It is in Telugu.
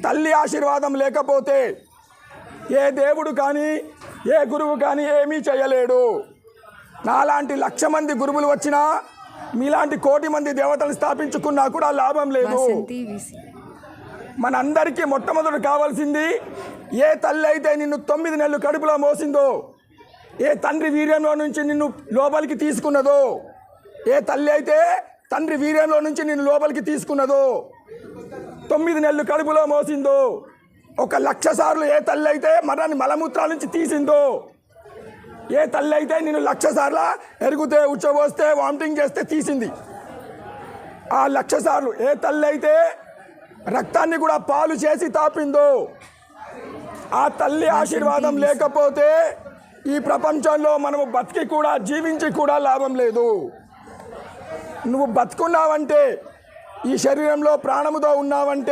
తల్లి ఆశీర్వాదం లేకపోతే ఏ దేవుడు కానీ ఏ గురువు కానీ ఏమీ చేయలేడు. నాలాంటి 1,00,000 మంది గురువులు వచ్చినా మీలాంటి 1,00,00,000 మంది దేవతలు స్థాపించుకున్నా కూడా లాభం లేదు. మనందరికీ మొట్టమొదటి కావాల్సింది, ఏ తల్లి అయితే నిన్ను 9 నెలలు కడుపులో మోసిందో, ఏ తండ్రి వీర్యంలో నుంచి నిన్ను లోపలికి తీసుకున్నదో, ఏ తల్లి అయితే తండ్రి వీర్యంలో నుంచి నిన్ను లోపలికి తీసుకున్నదో, 9 నెలలు కడుపులో మోసిందో, 1,00,000 సార్లు ఏ తల్లి అయితే మలమూత్రాల నుంచి తీసిందో, ఏ తల్లి అయితే నేను 1,00,000 సార్లు ఎరుగుతే ఉచ్చబోస్తే వామిటింగ్ చేస్తే తీసింది, ఆ 1,00,000 సార్లు ఏ తల్లి అయితే రక్తాన్ని కూడా పాలు చేసి తాపిందో, ఆ తల్లి ఆశీర్వాదం లేకపోతే ఈ ప్రపంచంలో మనము బతికి కూడా జీవించి కూడా లాభం లేదు. నువ్వు బతుకున్నావంటే, ఈ శరీరంలో ప్రాణముతో ఉన్నావంటే